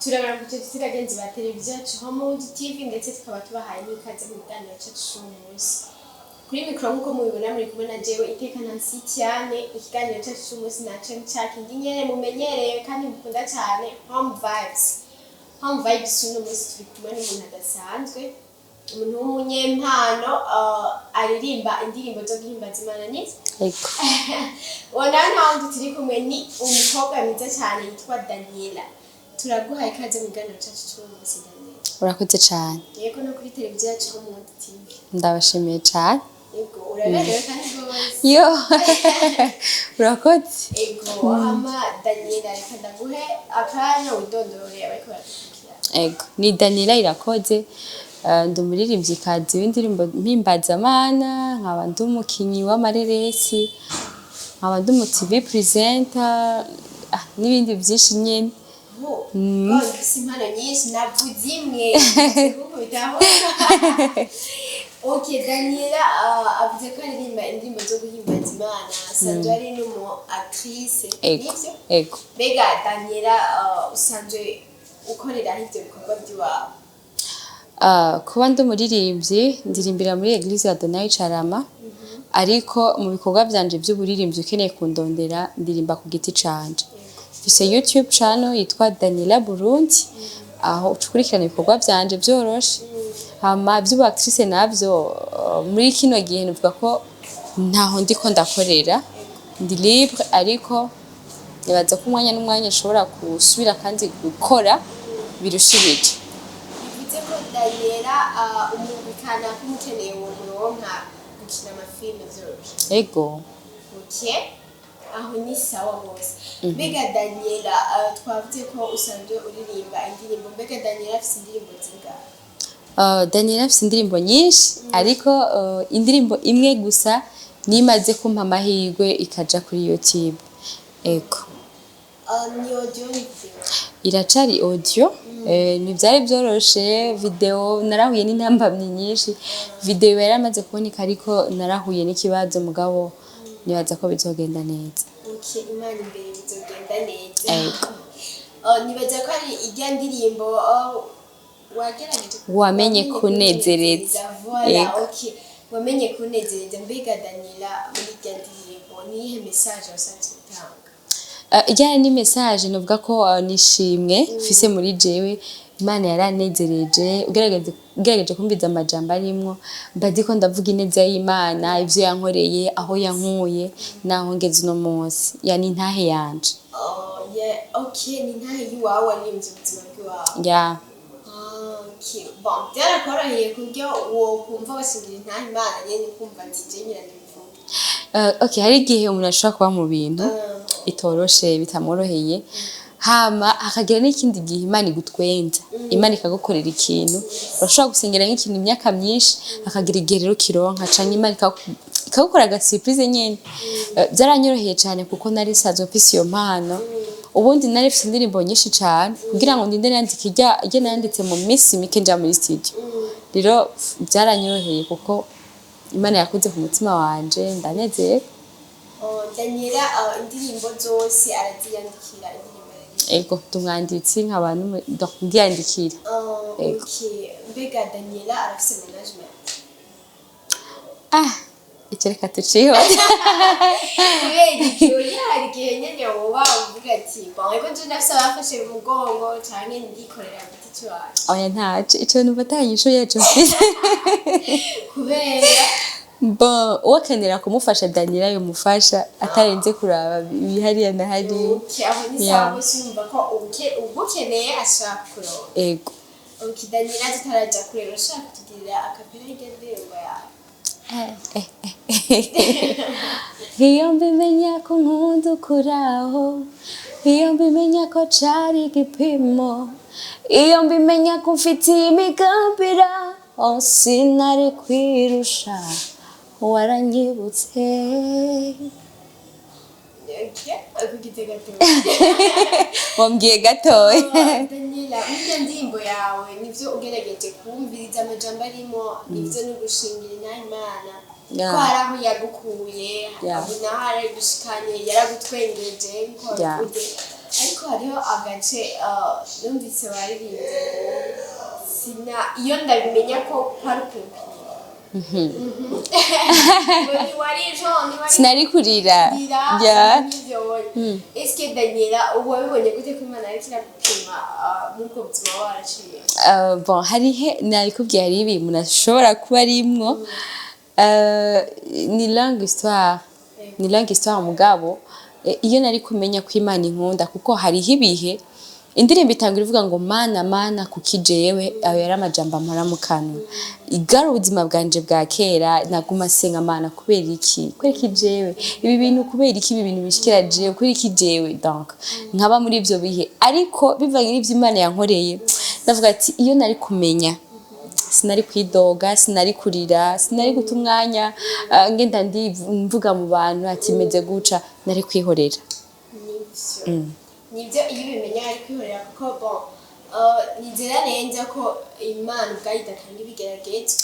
turabara kucyo bagenzi ba televiziyo yacu HOMEWOOD TV ndetse tukaba tubahaye n'ikaze mu kiganiro cyacu cy'umunsi. Kuri mikro nkuko mubibona muri kumwe na jewe iteka nansi cyane ikiganiro cyacu cy'umunsi naco cyakingi nyene mumenyereye kandi mukunda cyane Home Vibes. Home Vibes uno munsi turi kumwe n'umuntu adasanzwe, umuntu w'umunyempano aririmba indirimbo zo guhimbaza Imana neza. Ego. Wona ntawo turi kumwe ni umukobwa mwiza cyane yitwa Daniella. Turaguhaye ikaze mu kiganiro cyacu cy'umunsi Daniella. Urakoze cyane. Yego no kuri televiziyo yacu HOMEWOOD TV. Ndabashimiye cyane. Ego uraberewe kandi rwose. Yo. Urakoze. Ego ama Daniella reka ndaguhe akanya widondorere abariko barakurikira. Ego. Ni Daniella Irakoze. Ndi umuririmvyikazi w'indirimbo mpimbaza Imana, nkaba ndi umukinyi w'amareresi, nkaba ndi TV presenter, n'ibindi byinshi nyene. Impano nyinshi navuze imwe kuko bitaho. Okay, Daniella avuze ko aririmba indirimbo zo guhimbaza Imana, asanzwe ari n'umu actrice. Ego. Ego. Mbega Daniella usanzwe ukorera ivyo bikorwa by'iwawe? Kuba ndi umuririmbyi ndirimbira muri Eglise ya Donai Charama, ariko mu bikorwa byanje by'uburirimbyi ukeneye kundondera ndirimba ku giti canje. Mfise YouTube channel yitwa Daniella Burundi, aho ukurikirana ibikorwa byanje byoroshe. Hama by'ubu actrice navyo muri kino gihe nuvuga ko ntaho ndiko ndakorera, ndi libre, ariko nibaza ko umwanya n'umwanya ushobora gusubira kandi gukora birushirije. Bivuze ko Daniella umubikana kumukeneye uwo muronka gukina amafilme vyoroshe. Ego. Okay. Aho ni sawa bose. Mbega Daniella twavuze ko usanzwe uririmba indirimbo. Mbega Daniella afite indirimbo zingahe? Daniella afite indirimbo nyinshi, ariko indirimbo imwe gusa nimaze kumpa amahirwe ikaja kuri YouTube. Ego. Ni audio ni video? Iracari audio. Ntivyari byoroshe, video narahuye n'intambamyi nyinshi. Video yaramaze kuboneka, ariko narahuye n'ikibazo mugabo nibaza ko bizogenda neza. Okay, Imana imbere bizogenda neza. Ego. Nibaza ko ari ijya ndirimbo wagerageje wamenye kunezereza. Voilà, okay. Wamenye kunezereza. Mbega Daniella muri ijya ndirimbo niyihe message washatse gutanga? Ijyanye ni message novuga ko nishimwe mfise muri jewe. Imana yaranezereje, ugerageje kumviza amajambo arimwo, mbadiko ndavuga ineza y'Imana, ivyo yankoreye, aho yankuye, naho ngeze no munsi. Yani ntahe yanje. Yeah, okay, ni ntahe yiwawe arimvye ubuzima bw'iwawe. Yeah. Okay, bon, byarakoroheye kuryo wo kumva bashingira ntahe Imana nyene kumva ati je nyiranye bivuga. Okay, hari igihe umuntu ashobora kuba mu bintu itoroshe bitamworoheye, hama hakagira n'ikindi gihe Imana igutwenza, Imana ikagukorera ikintu, urashobora gusengera nk'ikintu imyaka myinshi, hakagira igihe rero kironka canke Imana ikagukora aga surprise nyene. Byaranyoroheye cyane kuko nari sazo mfise iyo mpano. Ubundi nari mfise indirimbo nyinshi cyane kugira ngo ndinde nandike ijya nanditse mu minsi mike nja muri studio. Rero byaranyoroheye kuko Imana yakuze ku mutima wanje, ndanezeye. Daniella indirimbo zose araziyandikira indirimbo. Ego, tumwanditsi nk'abantu ndiyandikira. Okay. Mbega Daniella arafise management? Icyo reka tuciho. Hari igihe nyene woba uvuga ati bon ego nje ndafise abafashe mu mugongo canke ndikorera giti cyacu. Oya ntaco, ico numva atanyisho yacu mfise. Kubera bon wakenera kumufasha Daniella yomufasha atarenze kuraba bihariya na hari. Okay, aho ni sawa sinumva ko ugukeneye ashaka kuronka. Ego. Okay, Daniella tutaraja kureba ashaka kutugirira akapera y'indirimbo yawe. Iyo mbimenya ko nkunda ukuraho, iyo mbimenya ko cari igipimo, iyo mbimenya ko mfitiye imigambira, sinari kwirusha waranyibutse. Wambwiye gatoya. Daniella, muri ndirimbo yawe nivyo ugerageje kumviriza amajambo arimo, nivyo n'ugushingira intahe Imana. Ko hari aho yagukuye, abona hari gushikanye yaragutwengeje nko yavuze. ariko hariho agace numvise baririmbye iyo ndabimenya ko hari ukuntu sinari kurira eske Daniella wabibonye gute ko Imana ariko iragupima muri ubwo buzima waraciye? Bon harihe narikubwiye hari ibi umuntu ashobora kuba arimwo ni longue histoire mugabo iyo nari kumenya ko Imana inkunda kuko hariho ibihe indirimbo itangura ivuga ngo mana kuki jewe ayo yari amajambo ampora mu kanwa igara ubuzima bwanje bwa kera naguma senga Mana kubera iki jewe ibi bintu kubera iki ibi bintu bishikira jewe kubera iki jewe donc nkaba muri ivyo bihe ariko bivanye n'ivyo Imana yankoreye ndavuga ati iyo nari kumenya sinari kwidoga sinari kurira sinari guta umwanya ngenda mvuga mu bantu ati meze guca nari kwihorera nibyo iyo ubimenya ari kwihorera kuko bon nizera neza ko Imana ubwayo idatanga ibigeragezo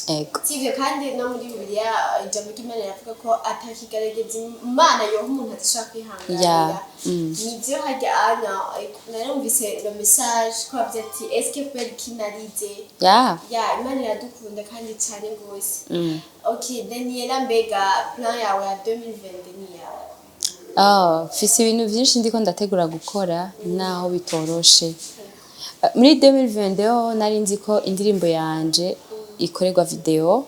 sivyo kandi no muri Bibiliya ijambo ry'Imana riravuga ko atakigerageza Imana yoha umuntu adashaka kwihanganira nibyo hajya narumvise le message ko avuze ati eske kubera iki narize Imana iradukunda kandi cyane gose okay Daniella mbega plan yawe ya 2020 ni yawe? Fise ibintu vyinshi ndiko ndategura gukora naho bitoroshe muri 2020 nari nzi ko indirimbo yanje ikorerwa video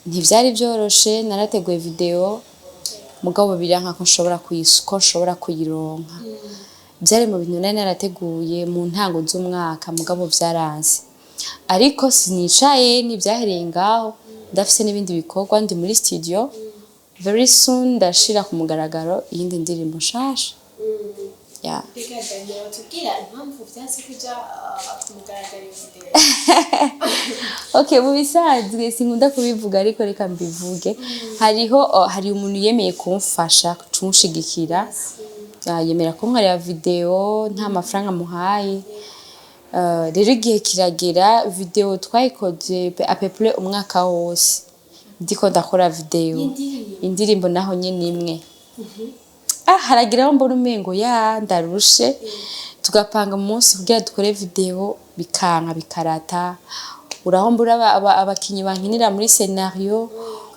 ntivyari vyoroshe narateguye video mugabo biranka ko nshobora kuyironka byari mu bintu nari narateguye mu ntango z'umwaka mugabo vyaranze ariko sinicaye nivyahereye ngaho ndafise n'ibindi bikorwa ndi muri studio very soon ndashira ku mugaragaro iyindi ndirimbo nshasha Bega Daniella tugira impamvu vyase kuja ku mugaragaro video okay mu bisanzwe sinkunda kubivuga ariko reka mbivuge hari umuntu yemeye kumfasha kumushigikira yemera ko nkareba video nta mafaranga muhaye rero igihe kiragera video twayikoze à peu près umwaka wose ndiko ndakora video indirimbo naho nyene imwe haragira mbona umengo ndarushe tugapanga umunsi kugira dukore video bikarata uraho mbura abakinyi bankinira muri scenario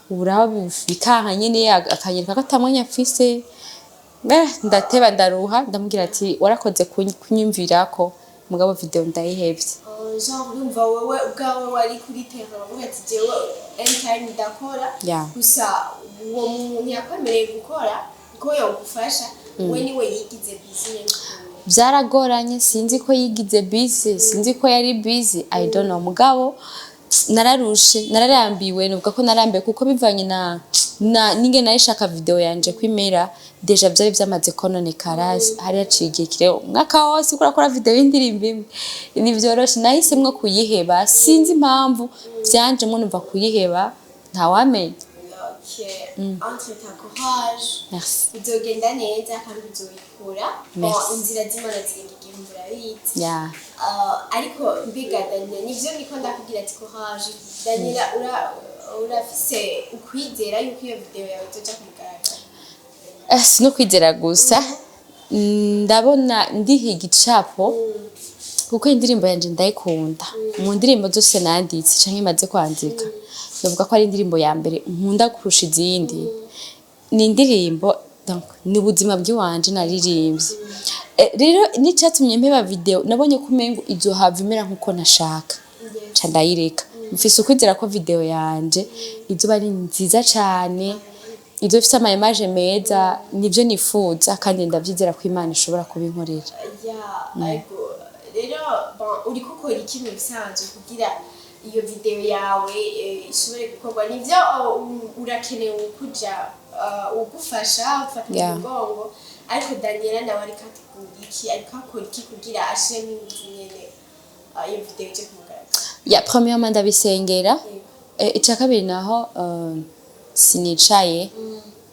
uraho bikanka nyene akanyereka ko atamwanya afise ndateba ndaruha ndamubwira ati warakoze kunyumvirako mugabo video ndayihevye genre urumva wowe ubwawe wari kuri terre uvuga ati jewe anytime ndakora gusa uwo muntu yakwemereye gukora ko yogufasha we niwe yigize business byaragoranye sinzi ko yigize busy sinzi ko yari busy I don't know mugabo nararushe nararambiwe nuvuga ko narambiwe kuko bivanye ninge nayishaka video yanje kwimera deja byari byamaze kononekara hari yacigiye kire umwaka wose kurakora video y'indirimbo imwe ni vyoroshe nahisemwe kuyiheba sinzi impamvu byanje mwo numva kuyiheba ntawamenye entre ta courage merci bizogenda neza kandi uzoyikura inzira z'Imana ziringiye murabizi ariko mbiga Daniella nivyo niko ndakubwira ati courage Daniella urafise ukwizera yuko iyo video yawe izoja kumugaragara? Sino kwizera gusa ndabona ndiha igicapo kuko indirimbo yanje ndayikunda mu ndirimbo zose nanditse canke maze kwandika ndavuga ko ari indirimbo ya mbere nkunda kurusha izindi ni indirimbo donc ni ubuzima bw'iwanje naririmbye rero nicyatumye mpeba video nabonye ko umengo izohava imera nkuko nashaka ca ndayireka mfise ukwizera ko video yanje izoba ari nziza cane izo fite ama image meza nivyo nifuza kandi ndavyizera ko Imana ishobora kubinkorera rero uri gukora ikintu bisanzwe kugira iyo video yawe ishobore gukorwa nivyo urakenewe kuja ugufasha ufata umugongo ariko Daniella nawe ariko ategura iki ariko akora iki kugira ashire n'ingufu nyene iyo video ije kumugaragara? Premièrement ndabisengera icya kabiri naho sinicaye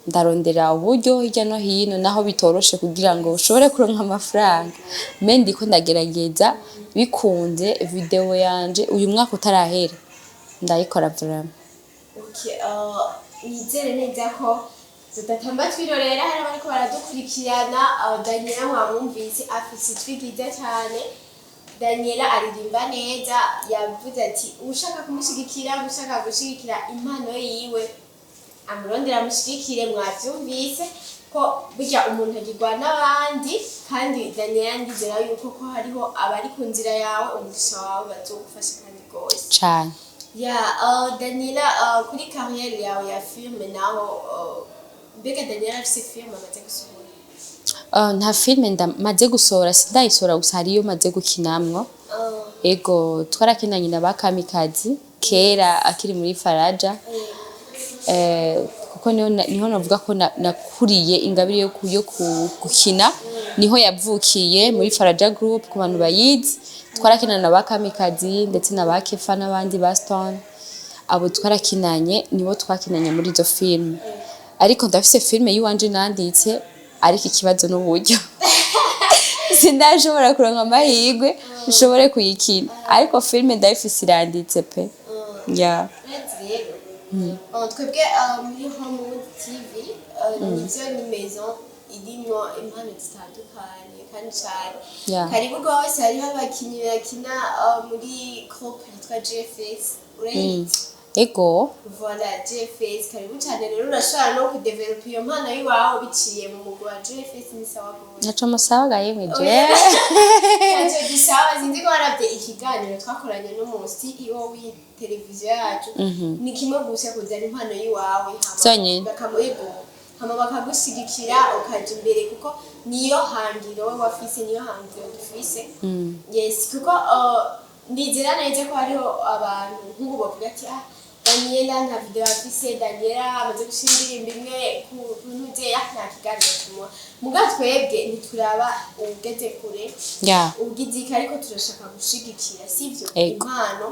ndarondera uburyo hirya no hino naho bitoroshe kugira ngo ushobore kuronka amafaranga ndiko ndagerageza bikunze video yanje uyu mwaka utarahera ndayikora vraiment nizere neza ko tudatamba twirorera hari abariko baradukurikirana. Daniella mwamwumvise afise ijwi ryiza cyane. Daniella aririmba neza, yavuze ati ushaka kumushigikira, ushaka gushigikira impano yiwe amurondera amushigikire. Mwavyumvise ko burya umuntu agirwa n'abandi, kandi Daniella ndizera yuko ko hariho abari ku nzira yawe, umugisha wawe bazogufasha kandi gose cyane. Daniella, kuri carrière yawe ya filme naho mbega Daniella afise filme amaze gusohora? Nta filme ndamaze gusohora, sindayisohora gusa hariyo maze gukinamwo. Ego twarakinanye na Bakamikazi kera akiri muri Faraja. Kuko niho navuga ko nakuriye ingabire yo gukina, niho yavukiye muri Faraja Group ku bantu bayizi. Twarakinana na Bakamikazi ndetse na Bakefa n'abandi ba Stone, abo twarakinanye nibo twakinanye muri izo filme. Ariko ndafise filme yiwanje nanditse, ariko ikibazo n'uburyo sindashobora kuronka amahirwe nshobore kuyikina, ariko filme ndayifise iranditse pe. Twebwe muri HOMEWOOD TV nivyo ni maison irimwo impano zitandukanye kandi cyane. Karibu rwose, hariho abakinyi bakina muri groupe yitwa GFS, urayizi? Ego. Voilà, GFS, karibu cyane. Rero urashobora no kudevelopa iyo mpano yiwawe biciye mu mugwi wa GFS. Ni sawa gose. Naco musabaga yemwe je. Naco gisaba, sinzi ko waravye ikiganiro twakoranye no mu CEO w'iteleviziyo yacu. Ni kimwe gusa kuzana impano yiwawe hama bakagushigikira ukaja imbere, kuko niyo hangiro we wafise, niyo hangiro dufise. Yes, kuko ndizera neza ko hariho abantu nk'ubu bavuga ati Daniella nta video afise, Daniella amaze gushinga indirimbo imwe ku ntuzeya nta kiganiro kimwe. Muga twebwe ntituraba ugeze kure, ubwizika, ariko turashaka gushigikira, sivyo? Impano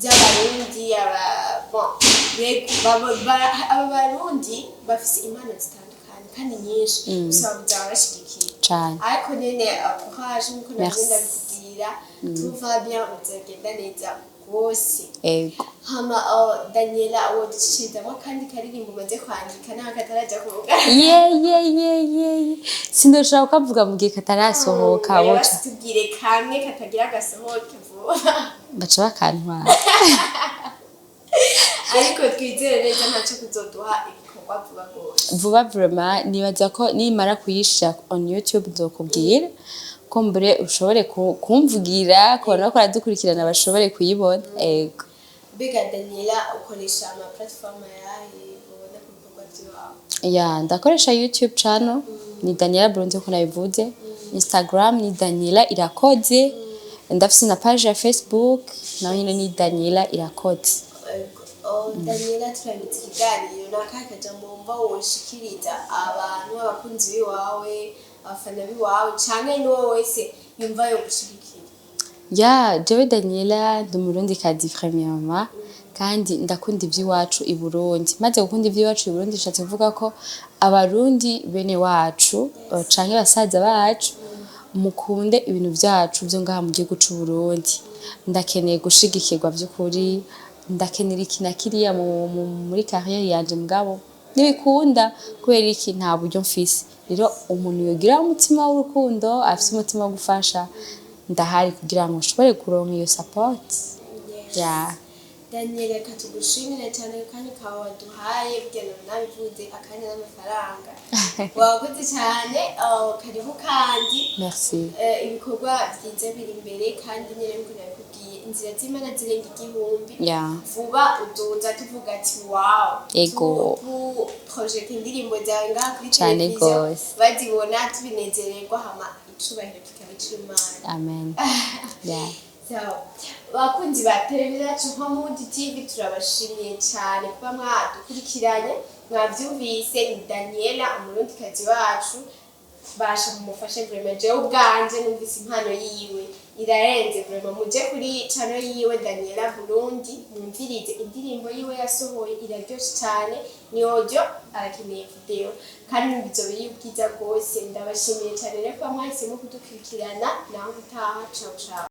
z'abarundi, abarundi bafise impano zitandukanye kandi nyinshi, gusa bazaba bashigikira. Ariko nyene courage nkuko nagenda bikubwira, tuva bien, uzagenda neza gose. Hama Daniella, wodushizamo kandi karirimbo umaze kwandika naho kataraja kuvuga? Sindoshaka kukavuga mu gihe katarasohoka. Boca tubwire kamwe katagira gasohoke vuba, baca bakantwara. Ariko twizere neza ntacyo kuzoduha ibikorwa vuba gose. Vuba vraiment, nibaza ko nimara kuyishira on YouTube nzokubwira ko mbere ushobore kumvugira, ko nakora dukurikirana bashobore kuyibona. Ego. Bega Daniella, ukoresha ama platform yahe ubona ku bikorwa byawe? Ndakoresha YouTube channel ni Daniella Bronze ko nabivuze. Instagram ni Daniella Irakoze. Ndafise na page ya Facebook naho nyine ni Daniella Irakoze. Daniella, turabitse ikiganiro nakaka jambo mva woshikiriza abantu abakunzi biwawe, abafana biwawe, canke n'uwo wese yumva yo gushigikira? Jewe Daniella ndi umurundikazi premièrement, kandi ndakunda ivy'iwacu i Burundi. Maze gukunda ivy'iwacu i Burundi nshatse kuvuga ko abarundi bene wacu canke basaza bacu mukunde ibintu vyacu vyo ngaha mu gihugu c'u Burundi. Ndakeneye gushigikirwa vy'ukuri, ndakenera iki na kiriya muri carrière yanje, mugabo nibikunda kubera iki nta buryo mfise. Rero umuntu yogira umutima w'urukundo, afise umutima wo gufasha, ndahari kugira ngo ushobore kuronka iyo support. Daniella, reka tugushimire cyane kandi kawe waduhaye, bigena nabivuze akanya n'amafaranga. Wakoze cyane, karibu kandi. Merci. Ibikorwa byiza biri imbere, kandi nyene nkuko nabikubwiye, inzira z'Imana zirenga igihumbi. Vuba uzoza tuvuga ati wow. Ego. Project indirimbo zawe ngaha kuri televiziyo bazibona tubinezererwa, hama icubahiro kikaba c'Imana. Amen. Bakunzi ba televiziyo yacu HOMEWOOD TV, turabashimiye cyane kuba mwadukurikiranye. Mwavyumvise ni Daniella, umurundikazi wacu, basha kumufasha vraiment. Jewe ubwanje numvise impano yiwe irarenze vraiment. Muje kuri channel yiwe Daniella Burundi, mwumvirize indirimbo yiwe yasohoye, iraryoshe cyane, ni audio, arakeneye video, kandi bizobe y'ubwiza bwose. Ndabashimiye cyane rero kuba mwahisemo kudukurikirana, naho gutaha. Ciao ciao.